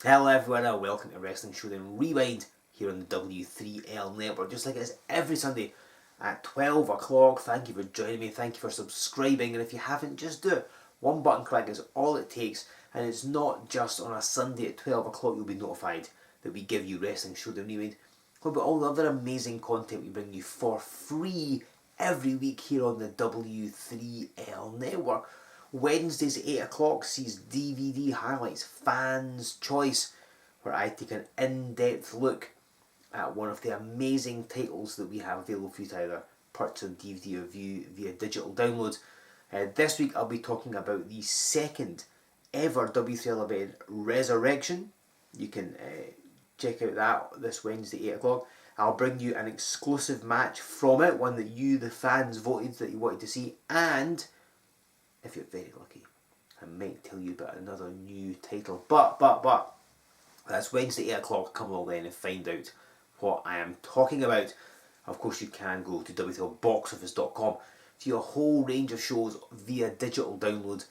Hello everyone and welcome to Wrestling Showdown Rewind here on the W3L network, just like it is every Sunday at 12 o'clock. Thank you for joining me, thank you for subscribing, and if you haven't, just do it. One button click is all it takes, and it's not just on a Sunday at 12 o'clock you'll be notified that we give you Wrestling Showdown Rewind. What about all the other amazing content we bring you for free every week here on the W3L network? Wednesdays at 8 o'clock sees DVD highlights, Fans Choice, where I take an in-depth look at one of the amazing titles that we have available for you to either purchase on DVD or view via digital downloads. This week I'll be talking about the second ever W3L event, Resurrection. You can check out that this Wednesday 8 o'clock. I'll bring you an exclusive match from it, one that you, the fans, voted that you wanted to see, and if you're very lucky, I might tell you about another new title. But that's Wednesday 8 o'clock. Come along then and find out what I am talking about. Of course, you can go to W3LBoxOffice.com to a whole range of shows via digital download.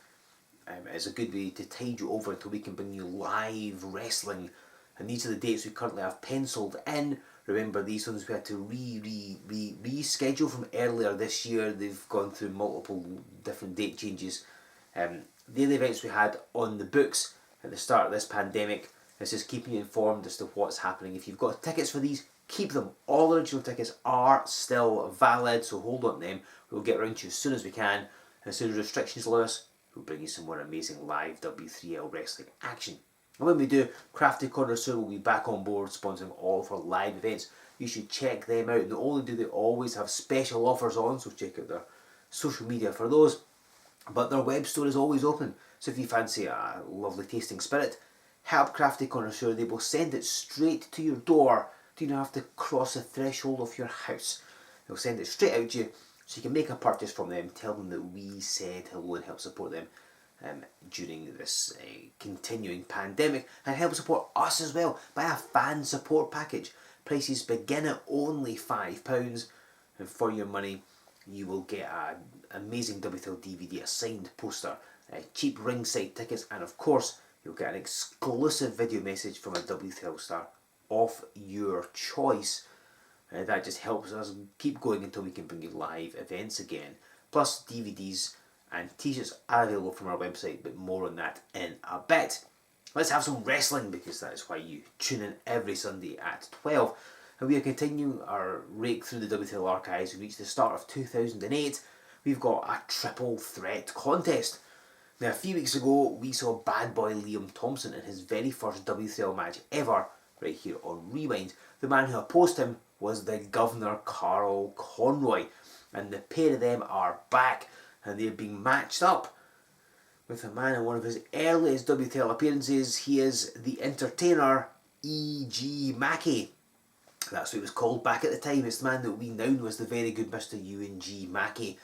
It's a good way to tide you over until we can bring you live wrestling. And these are the dates we currently have penciled in. Remember, these ones we had to reschedule from earlier this year. They've gone through multiple different date changes. They're the events we had on the books at the start of this pandemic. This is keeping you informed as to what's happening. If you've got tickets for these, keep them. All original tickets are still valid, so hold on to them. We'll get around to you as soon as we can. And as soon as restrictions allow us, we'll bring you some more amazing live W3L wrestling action. And when we do, Crafty Conroy will be back on board sponsoring all of our live events. You should check them out. Not only do they always have special offers on, so check out their social media for those, but their web store is always open. So if you fancy a lovely tasting spirit, help Crafty Connoisseur. They will send it straight to your door. You don't have to cross the threshold of your house. They'll send it straight out to you so you can make a purchase from them. Tell them that we said hello and help support them during this continuing pandemic, and help support us as well. Buy a fan support package. Prices begin at only £5, and for your money you will get an amazing W3L DVD, a signed poster, cheap ringside tickets, and of course you'll get an exclusive video message from a W3L star of your choice. That just helps us keep going until we can bring you live events again. Plus DVDs and t-shirts are available from our website, but more on that in a bit. Let's have some wrestling, because that is why you tune in every Sunday at 12. And we are continuing our rake through the W3L archives. We reached the start of 2008. We've got a triple threat contest. Now, a few weeks ago, we saw bad boy Liam Thomson in his very first W3L match ever, right here on Rewind. The man who opposed him was the Guv'nor Conroy. And the pair of them are back, and they're being matched up with a man in one of his earliest W3L appearances. He is the entertainer, E.G. Mackie. That's what he was called back at the time. It's the man that we now know as the very good Mr. U&G Mackie.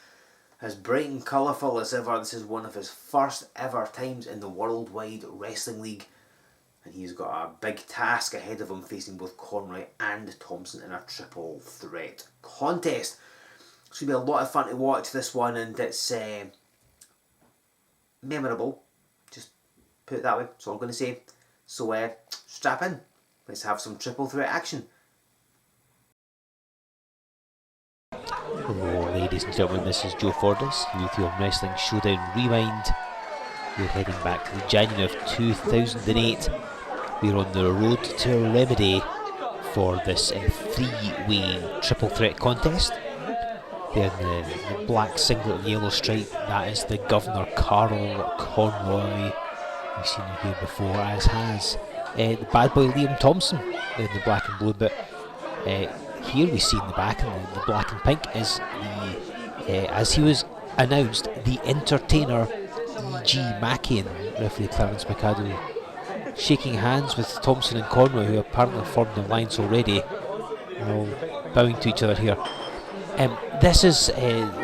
As bright and colourful as ever, this is one of his first ever times in the Worldwide Wrestling League. And he's got a big task ahead of him, facing both Conroy and Thomson in a triple threat contest. It's going to be a lot of fun to watch this one, and it's memorable. Just put it that way. That's all I'm going to say. So strap in. Let's have some triple threat action. Hello ladies and gentlemen, this is Joe Fordyce with your Wrestling Showdown Rewind. We're heading back to the January of 2008. We're on the road to a remedy for this three-way triple threat contest. There in the black singlet and yellow stripe, that is the Guv'nor Conroy. We've seen him here before, as has the bad boy Liam Thomson in the black and blue, but here we see in the back, in the black and pink, is the, as he was announced, the entertainer E.G. Mackie, and referee Clarence Mikado shaking hands with Thomson and Conroy, who apparently formed an alliance already. They're all bowing to each other here. This is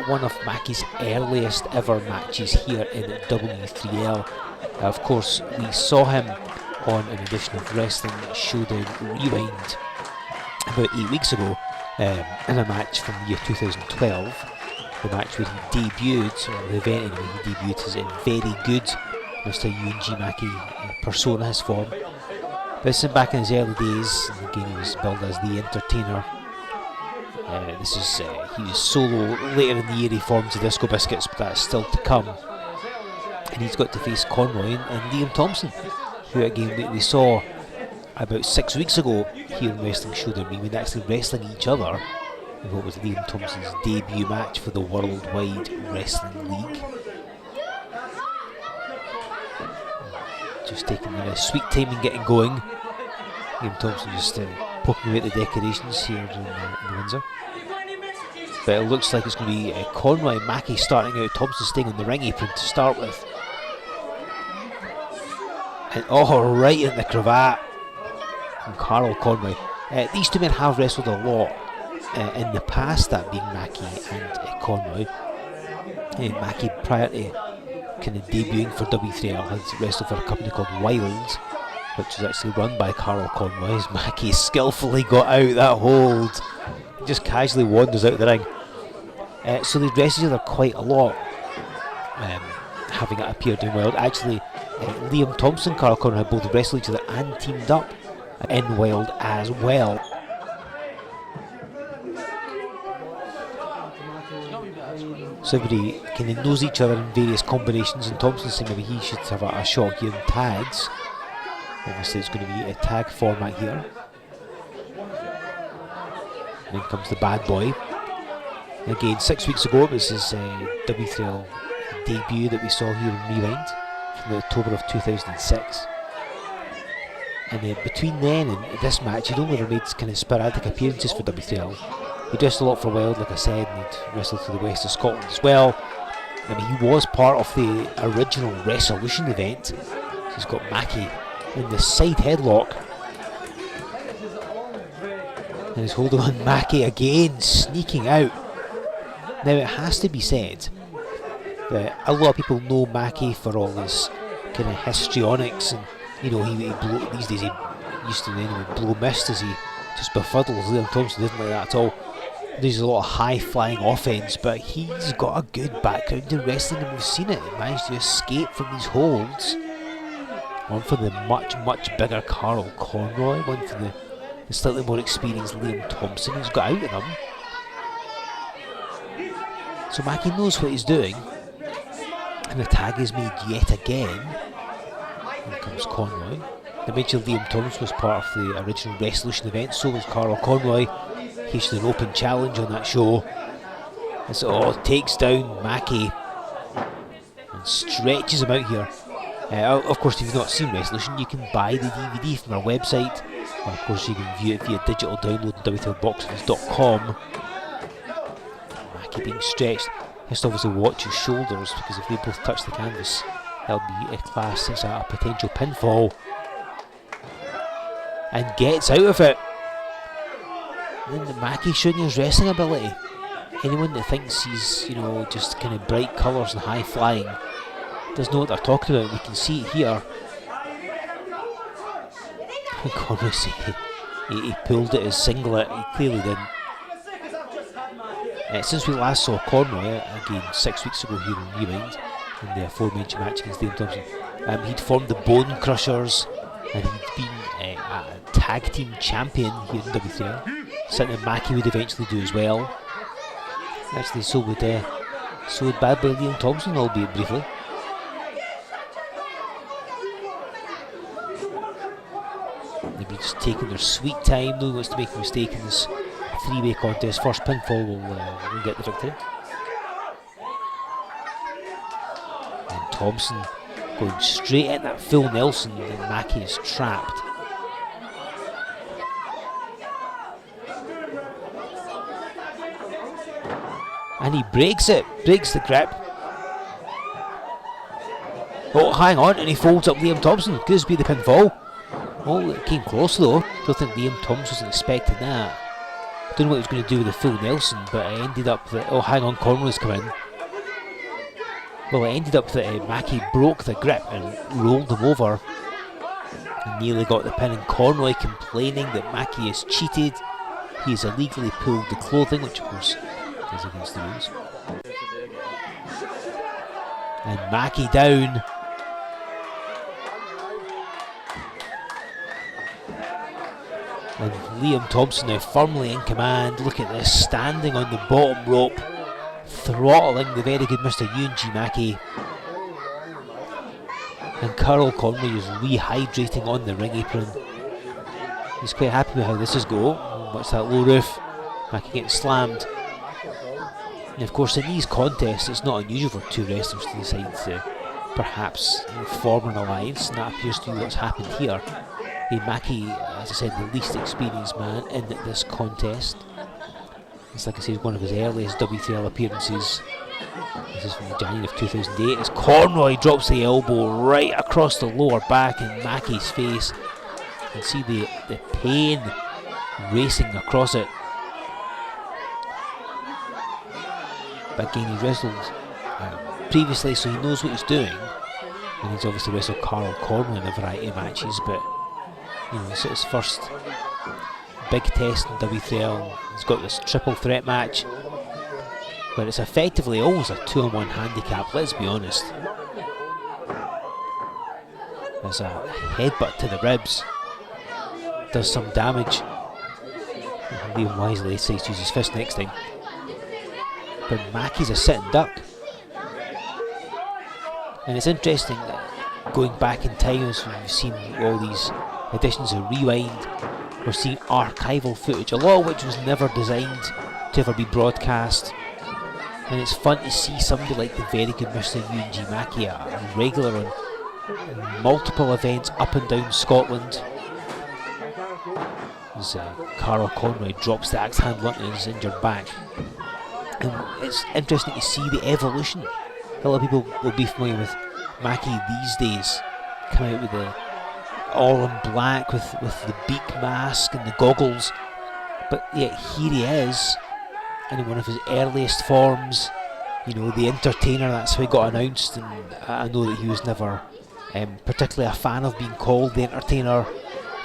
one of Mackie's earliest ever matches here in W3L. Of course, we saw him on an edition of Wrestling Showdown Rewind about 8 weeks ago in a match from the year 2012. The match where he debuted, or the event anyway, he debuted as a very good Mr. U&G Mackie persona, his form. This is back in his early days, and again he was billed as the Entertainer. This is he was solo. Later in the year he formed the Disco Biscuits, but that's still to come. And he's got to face Conroy and Liam Thomson, who again we saw about 6 weeks ago here in Wrestling Showdown. We were actually wrestling each other in what was Liam Thompson's debut match for the Worldwide Wrestling League. Just taking a sweet time and getting going. Liam Thomson just poking away at the decorations here in Windsor. But it looks like it's going to be Conroy and Mackie starting out. Thomson staying on the ring apron to start with. And right in the cravat from Carl Conroy. These two men have wrestled a lot in the past, that being Mackie and Conroy. Mackie, prior to kind of debuting for W3L, had wrestled for a company called Wild, which was actually run by Carl Conroy. As Mackie skillfully got out that hold, he just casually wanders out of the ring. So they dressed each other quite a lot, having it appeared in Wild. Actually, Liam Thomson and Carl Conroy had both wrestled each other and teamed up in Wild as well. So everybody kind of knows each other in various combinations, and Thomson saying maybe he should have a shot here in tags. Obviously it's going to be a tag format here. And then comes the bad boy. And again, 6 weeks ago it was his W3L debut that we saw here in Rewind from October of 2006. And then between then and this match, he'd only made kind of sporadic appearances for W3L. He dressed a lot for Wild, like I said, and he'd wrestled for the West of Scotland as well. I mean, he was part of the original Resolution event. So he's got Mackie in the side headlock. And he's holding on Mackie again, sneaking out. Now it has to be said that a lot of people know Mackie for all his kind of histrionics, and you know, he these days he used to anyway blow mist as he just befuddles. Liam Thomson didn't like that at all. There's a lot of high flying offense, but he's got a good background in wrestling, and we've seen it. He managed to escape from these holds. One for the much bigger Carl Conroy, one for the slightly more experienced Liam Thomson, who's got out of them. So Mackie knows what he's doing, and the tag is made yet again. Here comes Conroy. I mentioned Liam Thomson was part of the original Resolution event, so was Carl Conroy. He issued an open challenge on that show. And so takes down Mackie and stretches him out here. Of course, if you've not seen Resolution, you can buy the DVD from our website. Or of course, you can view it via digital download on W3Lboxoffice.com. Mackie being stretched. He has to obviously watch his shoulders, because if they both touch the canvas, that'll be a class as a potential pinfall. And gets out of it. And then Mackie showing his wrestling ability. Anyone that thinks he's, you know, just kind of bright colours and high flying doesn't know what they're talking about. We can see it here. Conroy said he pulled at his singlet. He clearly didn't. Since we last saw Conroy, again 6 weeks ago here in Rewind, in the aforementioned match against Liam Thomson, he'd formed the Bone Crushers, and he'd been a tag team champion here in W3L. Something that Mackie would eventually do as well. Actually, so would Bad Boy Liam Thomson, albeit briefly. They've been just taking their sweet time. No one wants to make a mistake in this three-way contest. First pinfall will get the victory. And Thomson going straight at that Phil Nelson, and Mackie is trapped. And he breaks it, breaks the grip. Oh, hang on, and he folds up Liam Thomson. Could this be the pinfall? Oh, it came close though. Don't think Liam Thomson was expecting that. Don't know what he was going to do with the Phil Nelson, but it ended up that, oh hang on, Conroy's come in. Well, it ended up that Mackie broke the grip and rolled him over. And nearly got the pin, and Conroy complaining that Mackie has cheated. He has illegally pulled the clothing, which of course is against the rules. And Mackie down. And Liam Thomson now firmly in command. Look at this, standing on the bottom rope, throttling the very good Mr. UNG Mackie. And Carl Conroy is rehydrating on the ring apron. He's quite happy with how this is going. What's that low roof? Mackie getting slammed. And of course in these contests it's not unusual for two wrestlers to decide to perhaps form an alliance, and that appears to be what's happened here. Mackie, as I said, the least experienced man in this contest. It's like I said, one of his earliest W3L appearances. This is from January of 2008 as Conroy drops the elbow right across the lower back in Mackie's face. You can see the pain racing across it. But again, he wrestled previously, so he knows what he's doing. And he's obviously wrestled Carl Conroy in a variety of matches, but it's his first big test in W3L. He's got this triple threat match, but it's effectively always a 2-on-1 handicap, let's be honest. There's a headbutt to the ribs, does some damage. Liam wisely decides to use his fist next time. But Mackie's a sitting duck. And it's interesting that going back in time, as we've seen all these editions of Rewind, we're seeing archival footage, a lot of which was never designed to ever be broadcast. And it's fun to see somebody like the very good Mr. UNG Mackie, a regular on multiple events up and down Scotland. As Carl Conroy drops the axe handle onto his injured back. And it's interesting to see the evolution. A lot of people will be familiar with Mackie these days, come out with the all in black with the beak mask and the goggles, but yet here he is in one of his earliest forms, the entertainer. That's how he got announced, and I know that he was never particularly a fan of being called the entertainer.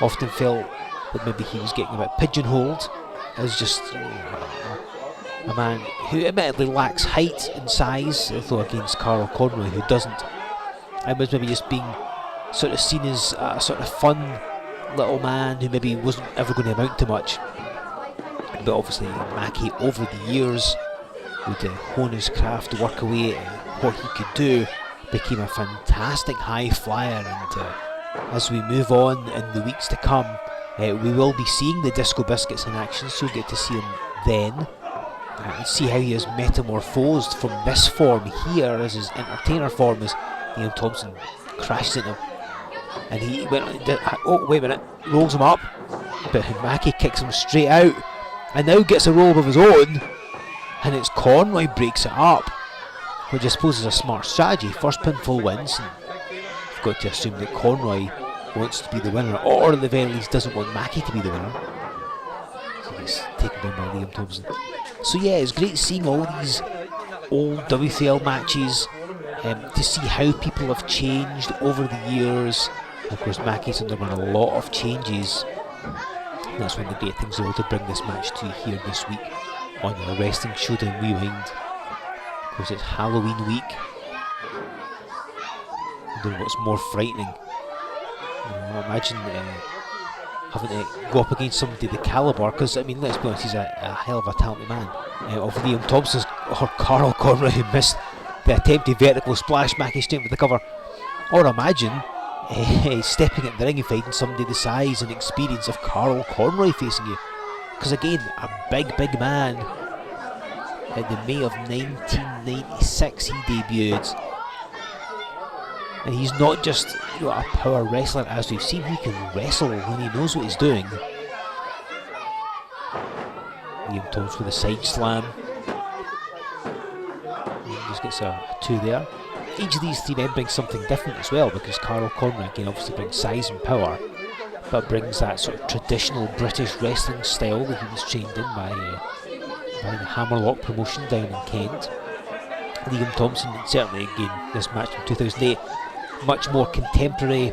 Often felt that maybe he was getting a bit pigeonholed as just a man who admittedly lacks height and size, although against Carl Conroy, who doesn't. I was maybe just being sort of seen as a sort of fun little man who maybe wasn't ever going to amount to much. But obviously Mackie over the years would hone his craft to work away at what he could do, became a fantastic high flyer, and as we move on in the weeks to come, we will be seeing the Disco Biscuits in action, so we'll get to see him then. And see how he has metamorphosed from this form here as his entertainer form as Liam Thomson crashes into him. And he went on, oh wait a minute, rolls him up, but Mackie kicks him straight out and now gets a roll of his own, and it's Conroy breaks it up, which I suppose is a smart strategy. First pinfall wins, and you've got to assume that Conroy wants to be the winner, or at the very least doesn't want Mackie to be the winner. So he gets taken down by Liam Thomson. So yeah, it's great seeing all these old W3L matches, to see how people have changed over the years. Of course, Mackie's undergone a lot of changes. And that's one of the great things we were to bring this match to here this week on the Wrestling Showdown Rewind. Of course, it's Halloween week. I don't know what's more frightening. Imagine having to go up against somebody the calibre, because I mean, let's be honest, he's a hell of a talented man, of Liam Thomson or Carl Conroy, who missed the attempted vertical splash Mackie straight with the cover. Or imagine stepping at the ring and fighting somebody the size and experience of Carl Conroy facing you, because again, a big man. In the May of 1996 he debuted, and he's not just a power wrestler, as we've seen. He can wrestle when he knows what he's doing. Liam Thomson with a side slam. He just gets a 2 there. Each of these three men brings something different as well, because Carl Conroy again obviously brings size and power, but brings that sort of traditional British wrestling style that he was trained in by the Hammerlock promotion down in Kent. Liam Thomson, certainly again this match from 2008, much more contemporary,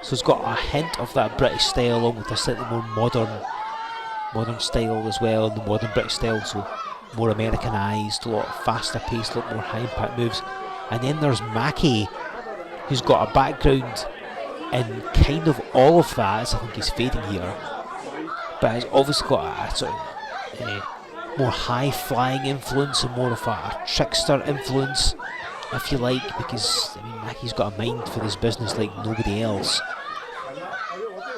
so it's got a hint of that British style along with a slightly more modern style as well, the modern British style, so more Americanised, a lot faster paced, a lot more high impact moves. And then there's Mackie, who's got a background in kind of all of that, as I think he's fading here, but has obviously got a sort of more high-flying influence and more of a trickster influence, if you like, because I mean Mackie's got a mind for this business like nobody else.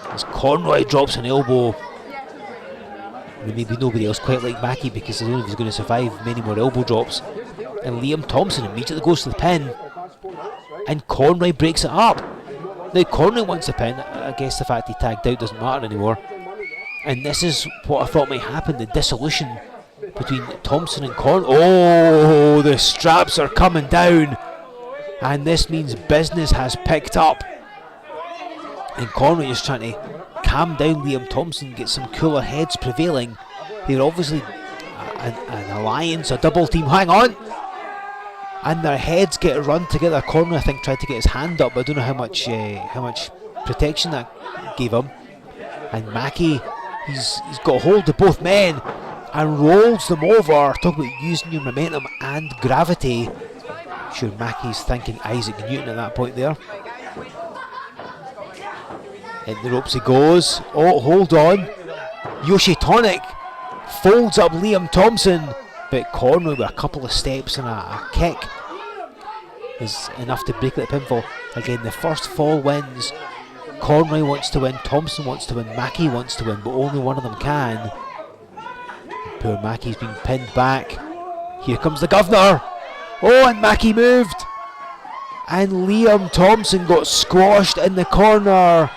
As Conroy drops an elbow, I mean, maybe nobody else quite like Mackie, because I don't know if he's going to survive many more elbow drops. And Liam Thomson immediately goes to the pin, and Conroy breaks it up. Now Conroy wants the pin. I guess the fact he tagged out doesn't matter anymore. And this is what I thought might happen, the dissolution between Thomson and Conroy. Oh, the straps are coming down, and this means business has picked up. And Conroy is trying to calm down Liam Thomson, get some cooler heads prevailing. They're obviously an alliance, a double team. Hang on! And their heads get run together. Conroy, I think, tried to get his hand up, but I don't know how much protection that gave him. And Mackie, he's got hold of both men and rolls them over. Talk about using your momentum and gravity. I'm sure Mackie's thinking Isaac Newton at that point there. In the ropes he goes. Oh, hold on. Yoshi Tonic folds up Liam Thomson, but Conroy with a couple of steps and a kick is enough to break the pinfall. Again, the first fall wins. Conroy wants to win, Thomson wants to win, Mackie wants to win, but only one of them can. Poor Mackie's been pinned back. Here comes the Guv'nor. Oh, and Mackie moved. And Liam Thomson got squashed in the corner.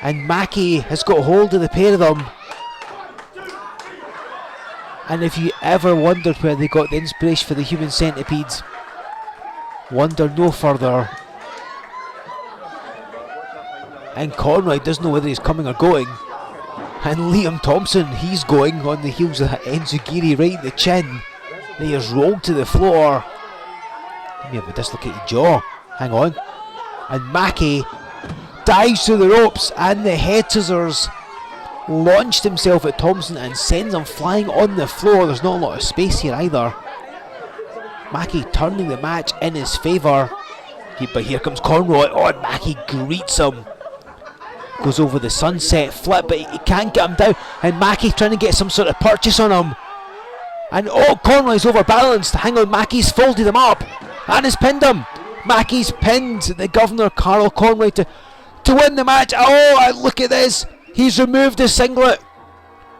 And Mackie has got hold of the pair of them. And if you ever wondered where they got the inspiration for the human centipedes, wonder no further. And Conroy doesn't know whether he's coming or going. And Liam Thomson, he's going on the heels of that Enzugiri right in the chin. He is rolled to the floor. He may have a dislocated jaw. Hang on. And Mackie dives through the ropes, and the head scissors launched himself at Thomson and sends him flying on the floor. There's not a lot of space here either. Mackie turning the match in his favour. But here comes Conroy. Oh, and Mackie greets him. Goes over the sunset flip, but he can't get him down. And Mackie trying to get some sort of purchase on him. And oh, Conroy's overbalanced. Hang on, Mackie's folded him up and has pinned him. Mackie's pinned the Guv'nor, Carl Conroy, to win the match. Oh, look at this. He's removed his singlet.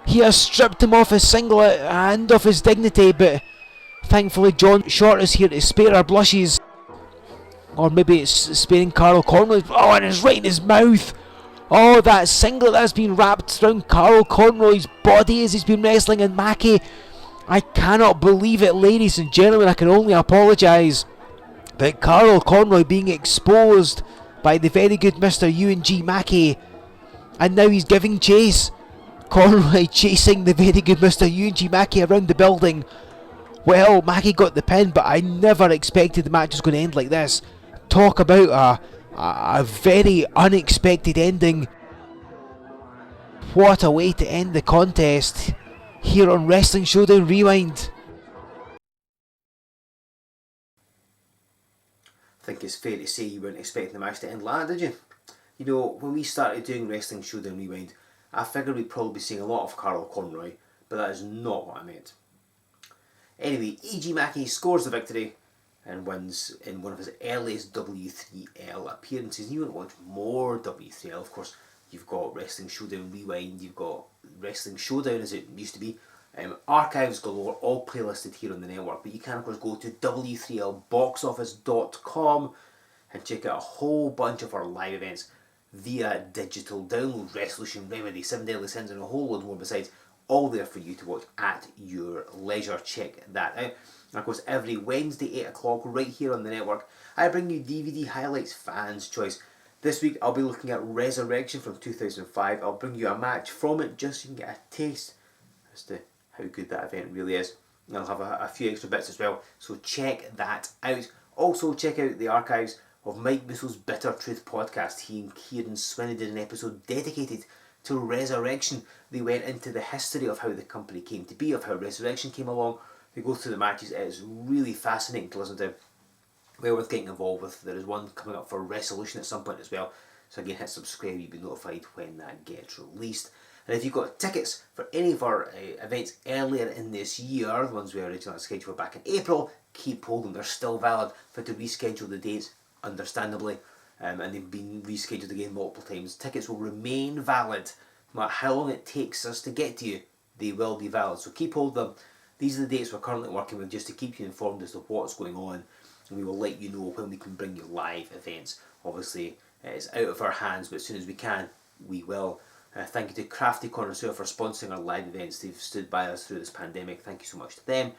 He has stripped him off his singlet and off his dignity, but thankfully John Short is here to spare our blushes. Or maybe it's sparing Carl Conroy. Oh, and it's right in his mouth. Oh, that singlet that's been wrapped around Carl Conroy's body as he's been wrestling. And Mackie, I cannot believe it, ladies and gentlemen. I can only apologise. But Carl Conroy being exposed by the very good Mr. U&G Mackie. And now he's giving chase. Conroy chasing the very good Mr. U&G Mackie around the building. Well, Mackie got the pin, but I never expected the match was going to end like this. Talk about a very unexpected ending. What a way to end the contest here on Wrestling Showdown Rewind. I think it's fair to say you weren't expecting the match to end like that, did you? You know, when we started doing Wrestling Showdown Rewind, I figured we'd probably be seeing a lot of Carl Conroy, but that is not what I meant. Anyway, E.G. Mackie scores the victory and wins in one of his earliest W3L appearances. And you want to watch more W3L, of course, you've got Wrestling Showdown Rewind, you've got Wrestling Showdown as it used to be, archives galore, all playlisted here on the network, but you can of course go to w3lboxoffice.com and check out a whole bunch of our live events via digital download. Resolution, Remedy, 7 Deadly Sins, and a whole load more besides, all there for you to watch at your leisure. Check that out. And of course, every Wednesday 8 o'clock right here on the network, I bring you DVD highlights, fans' choice. This week I'll be looking at Resurrection from 2005. I'll bring you a match from it just so you can get a taste as to how good that event really is. And I'll have a few extra bits as well, so check that out. Also check out the archives of Mike Musso's Bitter Truth podcast. He and Kieran Swinney did an episode dedicated to Resurrection. They went into the history of how the company came to be, of how Resurrection came along. They go through the matches. It is really fascinating to listen to. Well worth getting involved with. There is one coming up for Resolution at some point as well. So again, hit subscribe, you'll be notified when that gets released. And if you've got tickets for any of our events earlier in this year, the ones we originally scheduled for back in April, keep holding. They're still valid. For to reschedule the dates, understandably, and they've been rescheduled again multiple times. Tickets will remain valid no matter how long it takes us to get to you. They will be valid, so keep hold of them. These are the dates we're currently working with, just to keep you informed as to what's going on, and we will let you know when we can bring you live events. Obviously, it's out of our hands, but as soon as we can, we will. Thank you to Crafty Conroy for sponsoring our live events. They've stood by us through this pandemic. Thank you so much to them.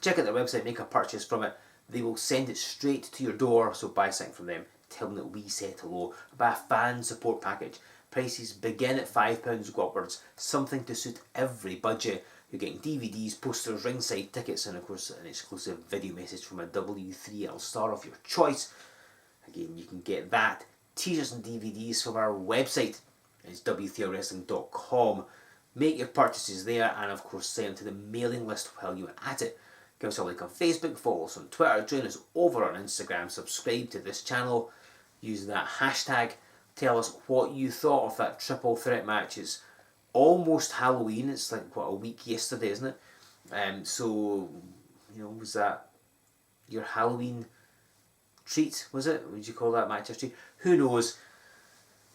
Check out their website, make a purchase from it. They will send it straight to your door, so buy something from them. Tell them that we said hello. Buy a fan support package. Prices begin at £5, go upwards. Something to suit every budget. You're getting DVDs, posters, ringside tickets, and of course an exclusive video message from a W3L star of your choice. Again, you can get that, t-shirts and DVDs from our website. It's W3LWrestling.com. Make your purchases there, and of course sign up to the mailing list while you're at it. Give us a like on Facebook, follow us on Twitter, join us over on Instagram, subscribe to this channel, use that hashtag. Tell us what you thought of that triple threat match. It's almost Halloween. It's like, what, a week yesterday, isn't it? So, you know, was that your Halloween treat, was it? Would you call that match a treat? Who knows?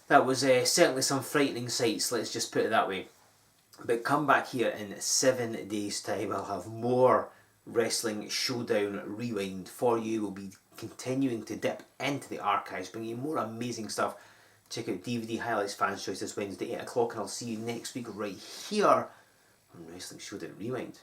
That was certainly some frightening sights, let's just put it that way. But come back here in 7 days' time. I'll have more Wrestling Showdown Rewind for you. We'll be continuing to dip into the archives, bringing you more amazing stuff. Check out DVD Highlights Fans Choice this Wednesday, 8 o'clock, and I'll see you next week right here on Wrestling Showdown Rewind.